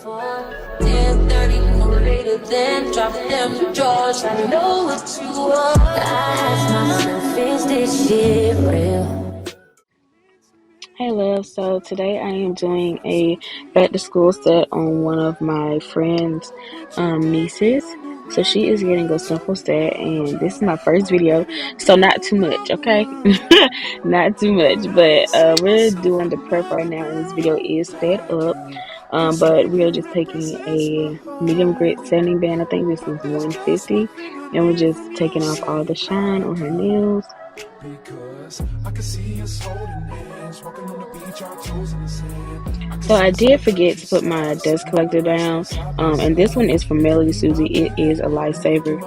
10:30, no later than drop them drawers. I know what you are. I ask myself, is this shit real? Hey love, so today I am doing a back to school set on one of my friend's nieces. So she is getting a simple set and this is my first video, so not too much, okay? Not too much, but we're doing the prep right now and this video is sped up. But we are just taking a medium grit sanding band. I think this is 150, and we're just taking off all the shine on her nails. So I did forget to put my dust collector down, and this one is from Melody Susie. It is a lifesaver.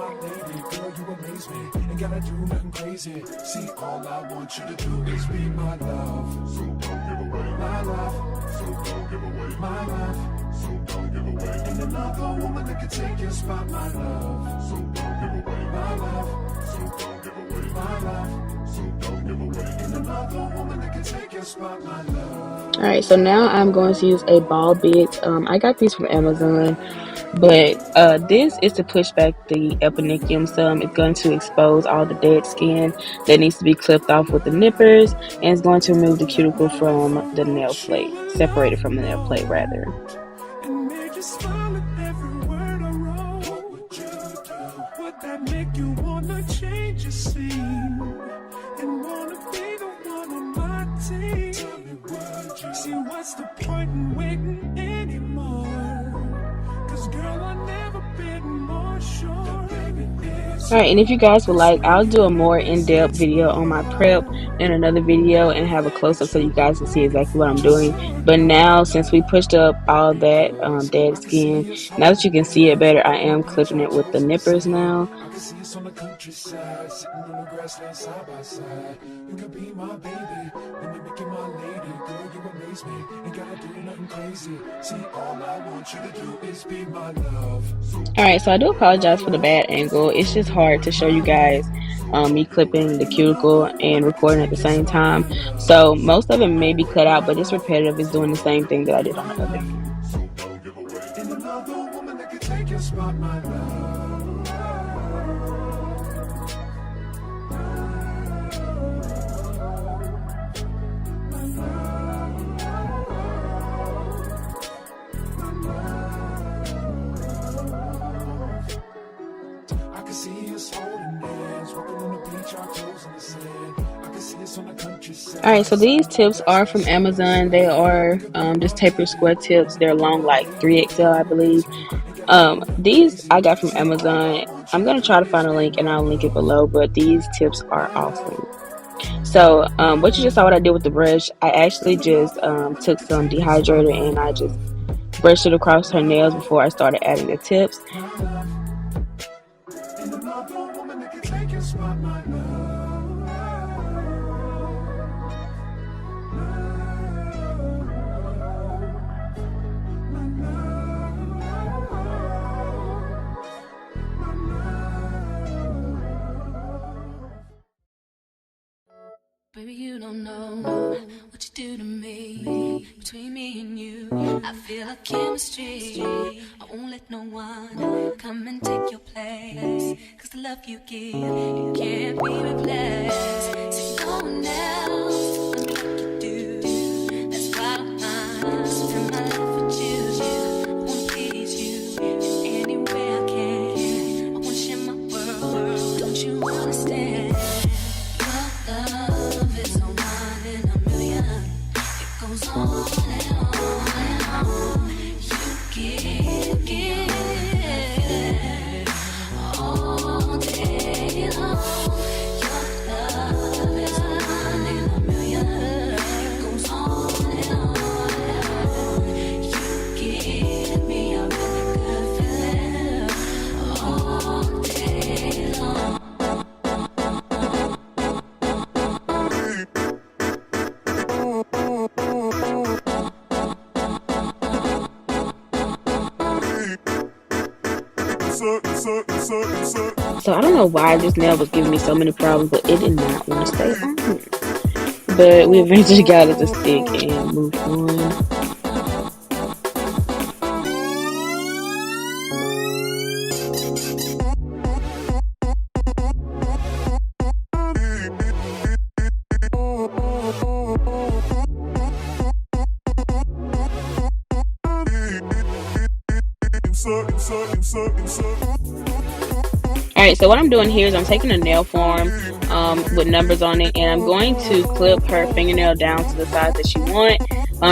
Alright, so now I'm going to use a ball bit. I got these from Amazon, but this is to push back the eponychium some. It's going to expose all the dead skin that needs to be clipped off with the nippers, and it's going to remove the cuticle from the nail plate, separated from the nail plate rather. See, what's the point in waiting anymore? 'Cause girl, I've never been more sure. Alright, and if you guys would like, I'll do a more in-depth video on my prep in another video and have a close-up so you guys can see exactly what I'm doing. But now, since we pushed up all that dead skin, now that you can see it better, I am clipping it with the nippers now. On the countryside, sitting on the grassland side by side. You can be my baby when you make you my lady. Girl, you amaze me. Ain't gotta do nothing crazy. See, all I want you to do is be my love. Alright, so I do apologize for the bad angle. It's just hard to show you guys me clipping the cuticle and recording at the same time. So most of it may be cut out, but it's repetitive. It's doing the same thing that I did on the other end. Alright, so these tips are from Amazon. They are just tapered square tips. They're long, like 3XL, I believe. These I got from Amazon. I'm going to try to find a link and I'll link it below, but these tips are awesome. So what you just saw what I did with the brush, I actually just took some dehydrator and I just brushed it across her nails before I started adding the tips. Baby, you don't know what you do to me. Between me and you, I feel a chemistry. I won't let no one come and take your place. 'Cause the love you give, it can't be replaced. So no one else can do like you do. That's why I spend my life with you. I wanna please you in any way I can. I wanna share my world, don't you understand? Your love is a one in a million. It goes on and on and on. You give all day long. Your love is a one in a million. It goes on and on and on. You give me a really good feeling all day long. So I don't know why this nail was giving me so many problems, but it did not want to stay on. But we eventually got it to stick and moved on. Alright, so what I'm doing here is I'm taking a nail form with numbers on it, and I'm going to clip her fingernail down to the size that she want.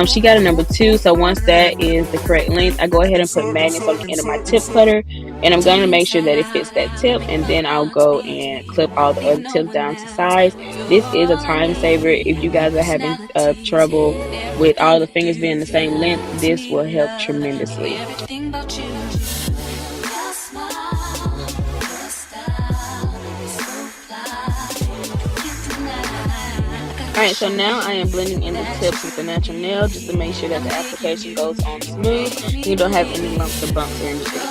She got a number 2, so once that is the correct length, I go ahead and put magnets on the end of my tip cutter, and I'm going to make sure that it fits that tip, and then I'll go and clip all the other tips down to size. This is a time saver. If you guys are having trouble with all the fingers being the same length, this will help tremendously. Alright, so now I am blending in the tips with the natural nail just to make sure that the application goes on smooth and you don't have any lumps or bumps or anything.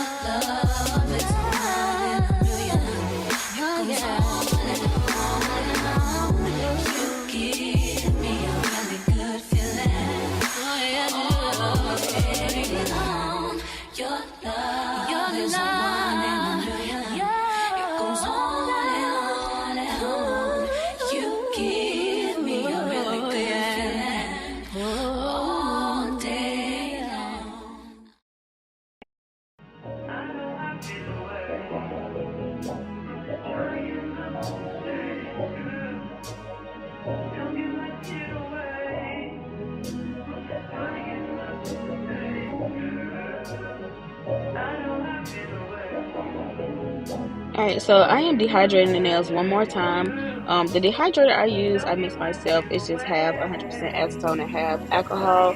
Alright, so I am dehydrating the nails one more time. The dehydrator I use, I mix myself. It's just half 100% acetone and half alcohol.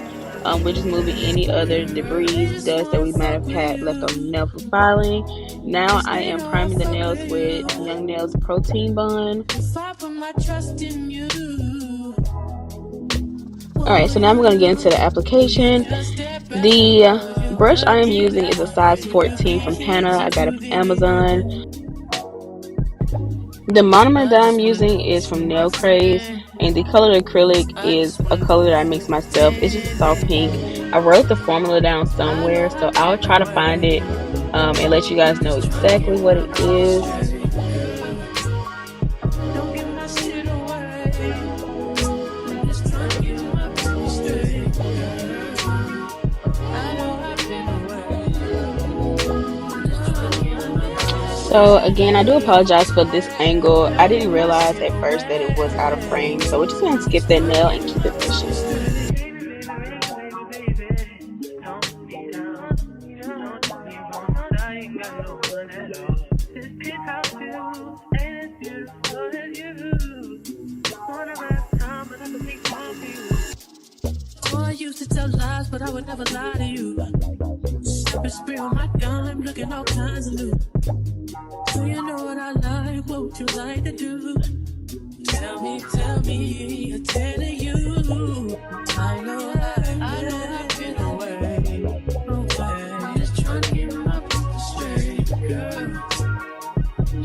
We're just moving any other debris, dust that we might have had left on the nail from filing. Now I am priming the nails with Young Nails Protein Bond. Alright, so now I'm going to get into the application. The brush I am using is a size 14 from Pana. I got it from Amazon. The monomer that I'm using is from Nail Craze, and the color acrylic is a color that I mix myself. It's just a soft pink. I wrote the formula down somewhere, so I'll try to find it and let you guys know exactly what it is. So again, I do apologize for this angle. I didn't realize at first that it was out of frame, so we're just going to skip that nail and keep it pushing. I used to tell lies, but I would never lie to you. Step spray on my dime, looking all kinds of new. Do you know what I like? What would you like to do? Tell me, I'm telling you. I know I've been away. I'm just trying to get my people straight, girl.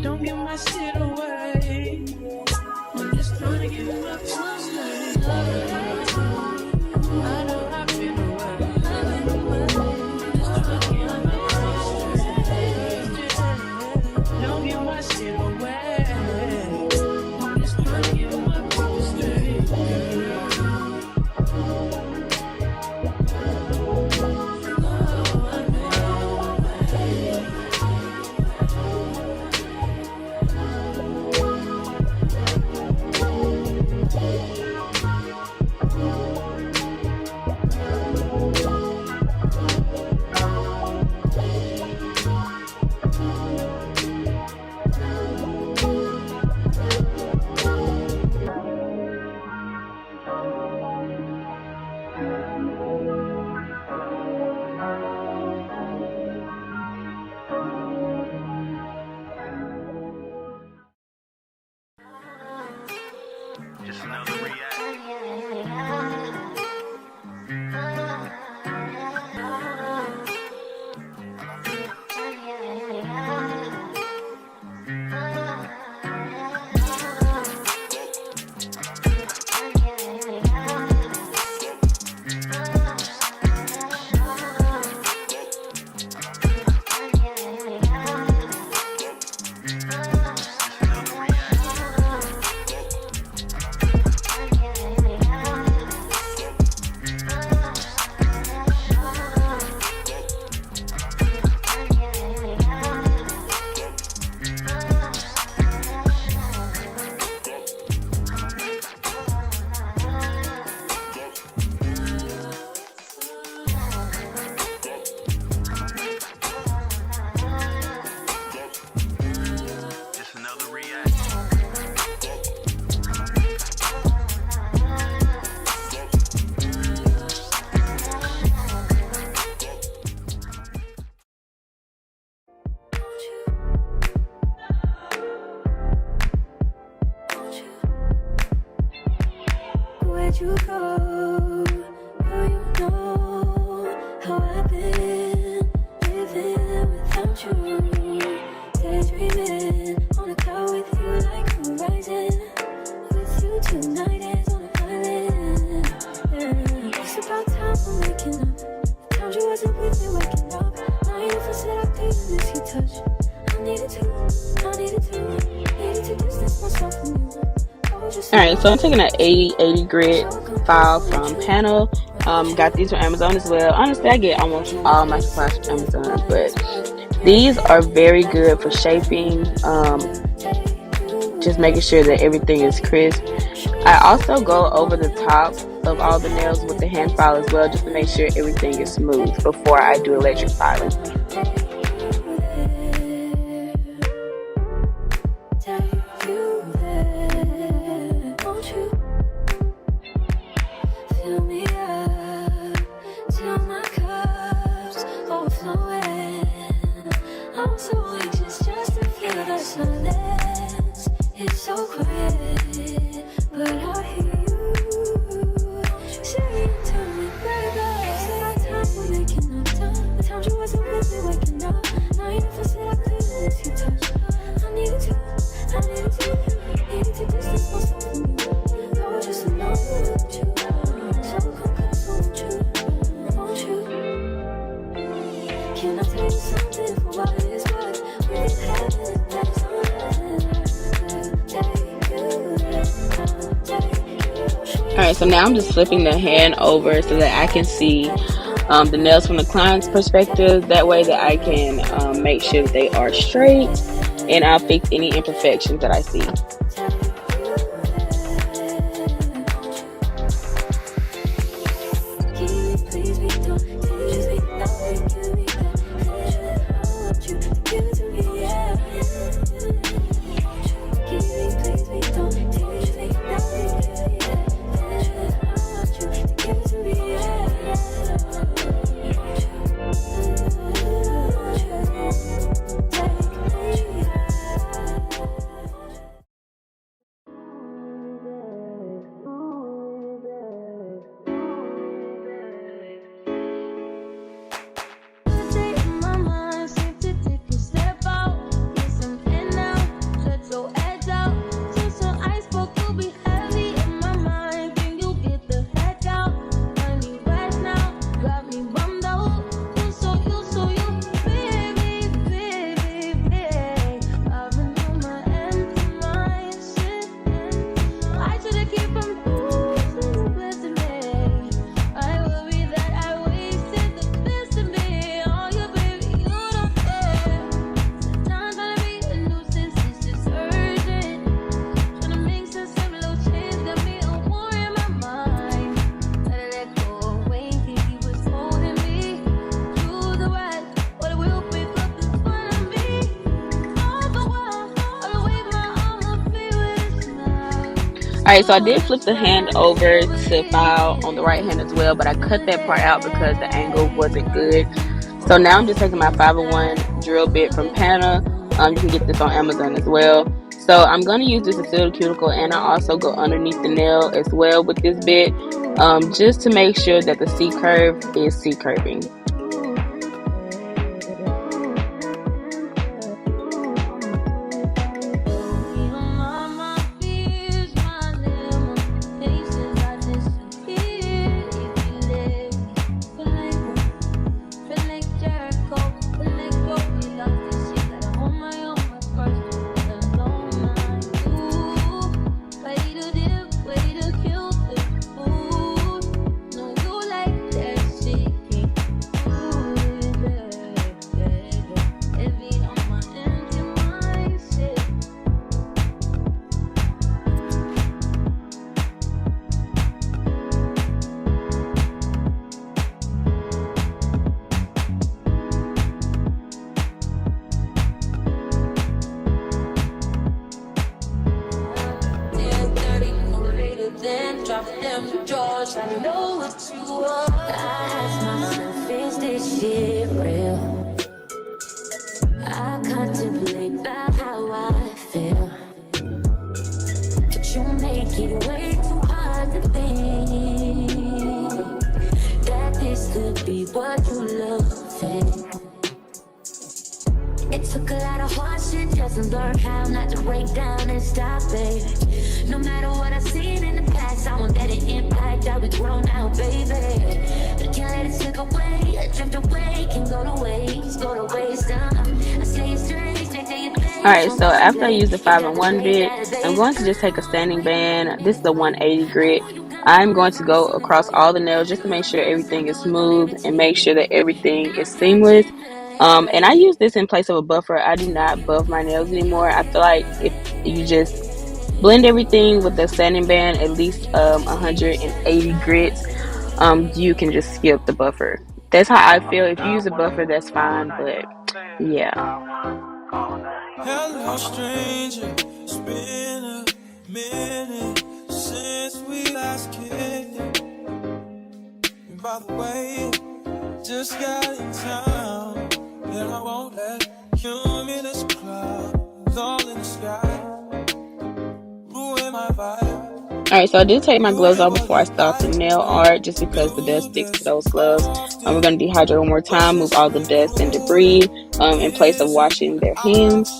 Don't give my shit away. I'm just trying to get my people straight. I know I've been away. I'm just trying to get my people straight. Don't give my shit away. I'm just trying to get my people straight. Daydreaming on a cloud with you like horizon. With you tonight is on an island. Yeah. It's about time we're waking up. Times you wasn't with me waking up. Now you for said I didn't miss your touch. I needed to distance myself from you. Alright, so I'm taking an 80 grit file from Panel. Got these from Amazon as well. Honestly, I get almost all my supplies from Amazon, but these are very good for shaping. Just making sure that everything is crisp. I also go over the top of all the nails with the hand file as well, just to make sure everything is smooth before I do electric filing. It's so quiet, but I hear you saying to me, baby. Said I time for making up time. The times you wasn't with me waking up. Now you never said I couldn't miss your touch. I needed to distance myself from you. I was just alone with you. So come close, won't you? Can I tell you something for what it is worth? We can have it, that's all. Alright, so now I'm just flipping the hand over so that I can see the nails from the client's perspective. That way that I can make sure that they are straight, and I'll fix any imperfections that I see. Alright, so I did flip the hand over to file on the right hand as well, but I cut that part out because the angle wasn't good. So now I'm just taking my 501 drill bit from Pana. You can get this on Amazon as well. So I'm going to use this to seal the cuticle, and I also go underneath the nail as well with this bit, just to make sure that the C-curve is C-curving. I know what you want. I ask myself, is this shit real? I contemplate about how I feel, but you make it way too hard to think that this could be what you love. Took a lot of hardship just to learn how not to break down and stop, baby. No matter what I've seen in the past, I won't let it impact how we grow now, baby. But I can't let it slip away, drift away, can go to waste, I stay straight to your bed. Alright, so after I use the 5-in-1 bit, I'm going to just take a sanding band. This is the 180 grit. I'm going to go across all the nails just to make sure everything is smooth and make sure that everything is seamless. And I use this in place of a buffer. I do not buff my nails anymore. I feel like if you just blend everything with the sanding band, at least 180 grits, you can just skip the buffer. That's how I feel. If you use a buffer, that's fine, but yeah. Hello, stranger. It's been a minute since we last kicked it. And by the way, just got in town, and I won't let cumulus clouds all in the sky ruin my vibe. Alright, so I did take my gloves off before I start the nail art just because the dust sticks to those gloves. We're going to dehydrate one more time, move all the dust and debris in place of washing their hands.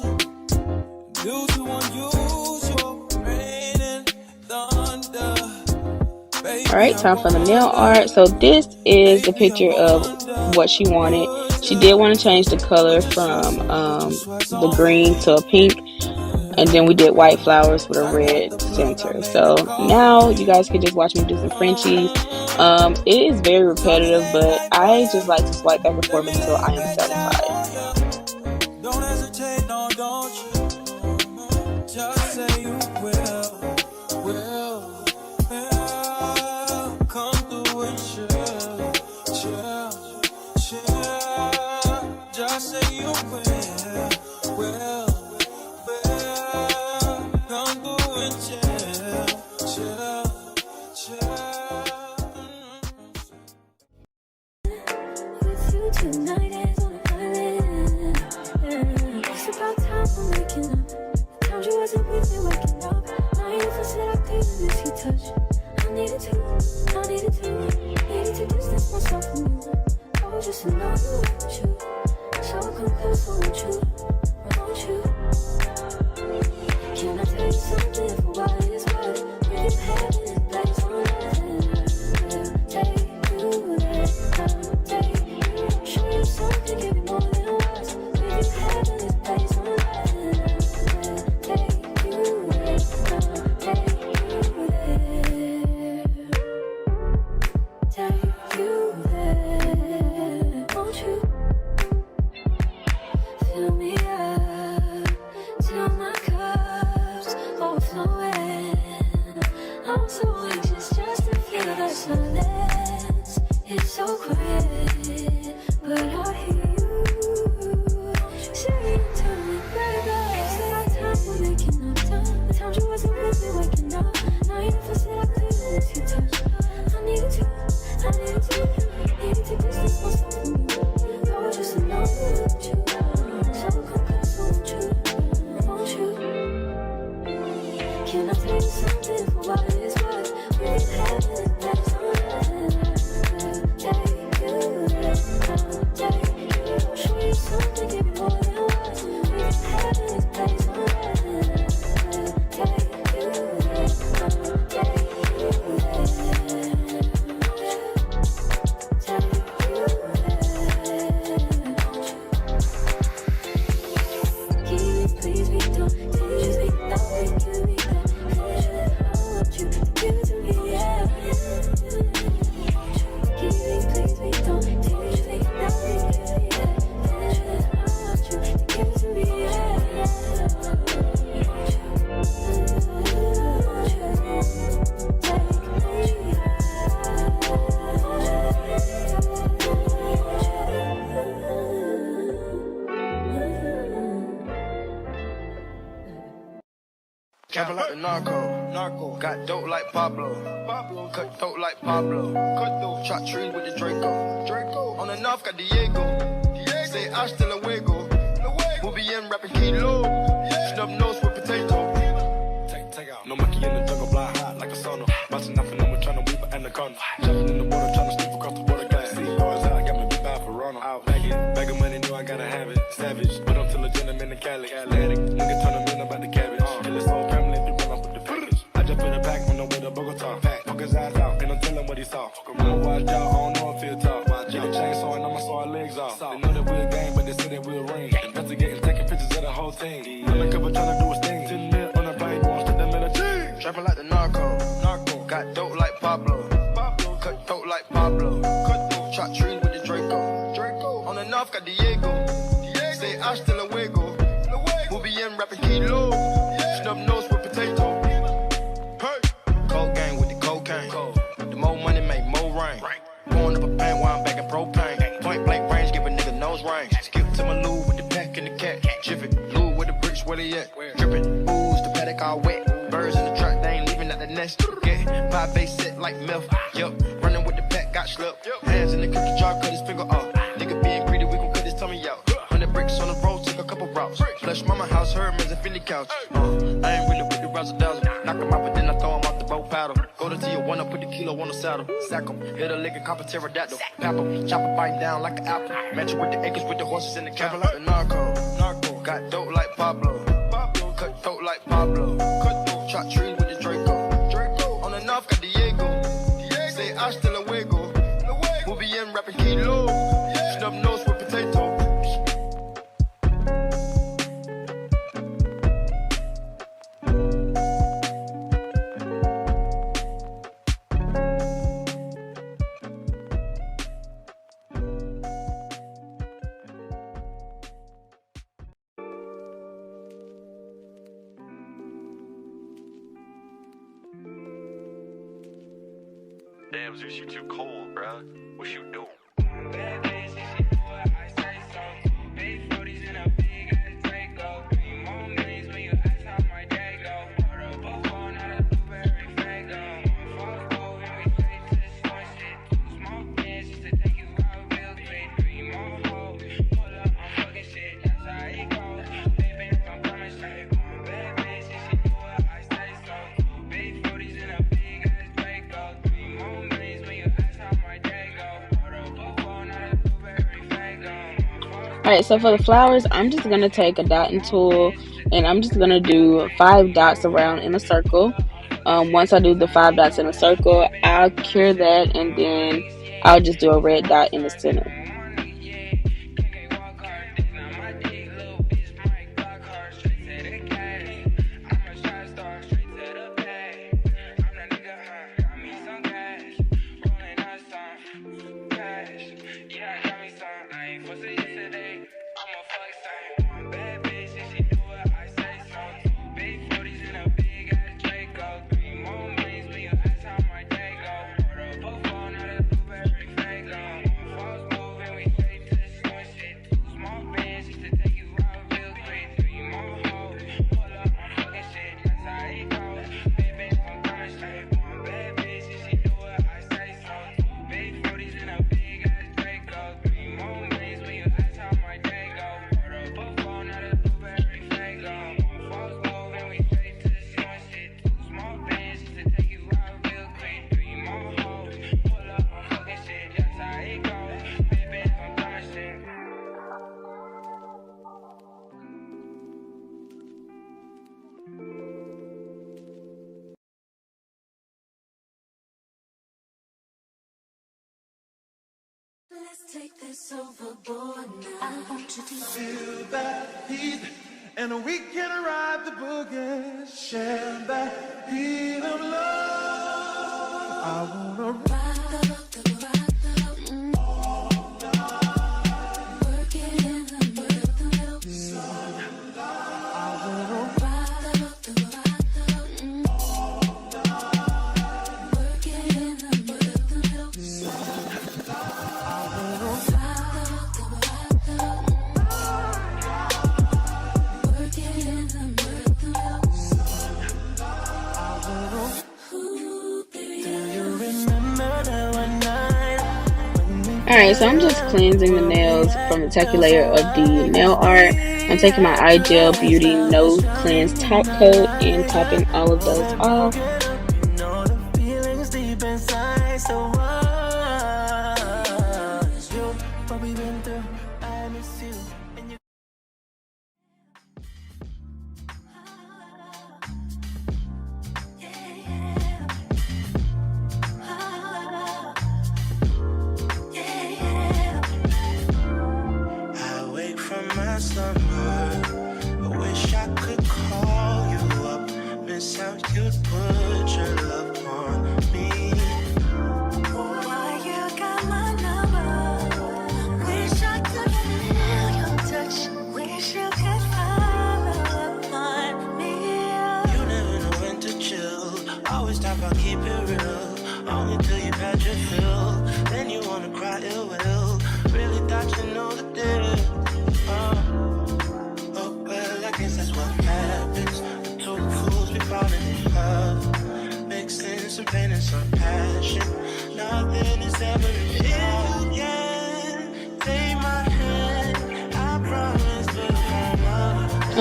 Alright, time for the nail art. So this is the picture of what she wanted. She did want to change the color from the green to a pink. And then we did white flowers with a red center. So now you guys can just watch me do some Frenchies. It is very repetitive, but I just like to swipe back and forth until I am satisfied. Don't hesitate, no, don't you? Just say you will. Come through and chill. Just say you will. Tonight is on an island. It's about time for making up. Found you wasn't with me waking up. Now you feel set up, this he touch. I needed to distance myself from you. I was just in love with you. So I come close, won't you? Can I tell you something for what it's worth? We can have this place on earth. Take you there, take you. Show you something, give you more than words. We can have this place on earth. Take you there, take you there. Take you there. Won't you fill me up till my cup's overflowing? I'm so anxious just to feel the silence. It's so quiet, but I hear you saying to me, baby, it's about time we're making up time. The times you wasn't with me waking up. Now you never said I couldn't you touch. I needed to distance myself from you. I was just alone with you. So come close, won't you? Can I tell you something for what it is worth? We can have this place on earth. Take you there, take you. Show you something, give you more than words. We can have this place on earth. Take you there, take you there. Trapping like the narco. Got dope like Pablo. Cut dope like Pablo. Shot trees with the Draco. On the north got Diego. Say hasta luego. We'll be in rapping kilo. Snub nose with potato. Take out. No monkey in the jungle, fly high like a sauna. Bouncing off and I'm trying to weave an anaconda. Jumping in the water, trying to sleep across the water. Got see yours out, got me beat by Verona. it. Bag of money, know I gotta have it. Savage, but I'm still a gentleman in Cali. Atlantic, nigga turn them in about the cabbage. And this whole family, they run off with the package. I just put a pack on the way to Bogota. Fuck his ass out, and I'm telling what he saw. I'ma watch out, I don't know if he'll talk. Get a chainsaw and I'ma saw our legs off. They know that we're a gang, but they say that we're a ring. Investigating, taking pictures of the whole thing. Undercover trying to do his thing. Sitting there on the bike, won't stick them in a cheek. Trapping like the narco. Got dope like Pablo. Cut dope like Pablo. Chop trees with the Draco. On the north got Diego. Say hasta luego. We'll be in rapping kilo. Snub nose with potato. Hey. Cold gang with the cocaine. The more money make more rain. Going up a bank while I'm back in propane. Point blank range, give a nigga nose range. Skip to my Lou with the pack and the cat. Jiffy, Lou with the bricks, where they at? Drippin', booze, the paddock all wet. Birds in the truck, they ain't leaving at the nest. Get pie face set like milk. Yup, running with the pack, got slipped. Hands in the cookie jar, cut his finger off. Nigga being greedy, we gon' cut his tummy out. 100 bricks on the road, took a couple routes. Flush mama house, Hermes and Fendi couch. I ain't really with the razzle dazzle. Knock him out, but then I throw him off the boat paddle. Go to Tijuana, put the kilo on the saddle. Sack him, hit a lick and cop a pterodactyl. Pap him, chop a bite down like an apple. Match it with the acres, with the horses in the cattle. Like the narco. Got dope like Pablo. Cut dope like Pablo. Chop trees with the Draco. On the north got Diego. Say hasta luego. We'll be in rapping kilo. Snub nose with potato. Damn, Zeus, you too cold, bruh. What you doing? Bad bitch, if she do what I say so. Big 40s in a big ass Draco. 3 more millions when you ask how my day go. Order a bufo, not a blueberry fago. False gold and we straight to the smart shit. 2 small pins just to take you out real quick. 3 more hoes, pull up, I'm fucking shit. That's how it goes. Baby, I'm coming straight. Bad bitch, if she do what I say so. Big 40s in a big ass Draco. 3 more millions when you ask how my day go. Order a bufo, not a blueberry fago. Alright, so for the flowers, I'm just going to take a dotting tool and I'm just going to do 5 dots around in a circle. Once I do the 5 dots in a circle, I'll cure that and then I'll just do a red dot in the center. Let's take this overboard now. I want you to Feel that heat, and we can ride the boogie. Share that heat of love. I wanna ride the work it in the middle. I wanna ride the work it in the middle. Alright, so I'm just cleansing the nails from the tacky layer of the nail art. I'm taking my iGel Beauty No Cleanse Top Coat and topping all of those off.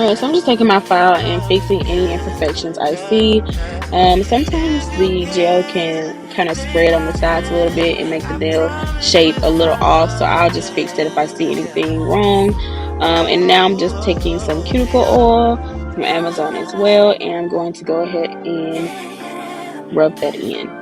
Alright, so I'm just taking my file and fixing any imperfections I see. Sometimes the gel can kind of spread on the sides a little bit and make the nail shape a little off, so I'll just fix it if I see anything wrong. And now I'm just taking some cuticle oil from Amazon as well, and I'm going to go ahead and rub that in.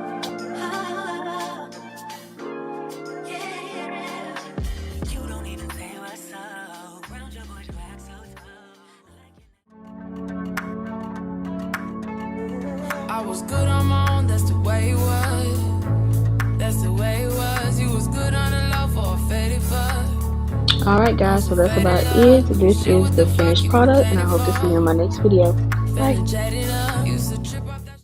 I was good on my own, that's the way it was. That's the way it was. You was good on the love for a faded fuck. Alright guys, so that's about it. This is the finished product, and I hope to see you in my next video. Bye.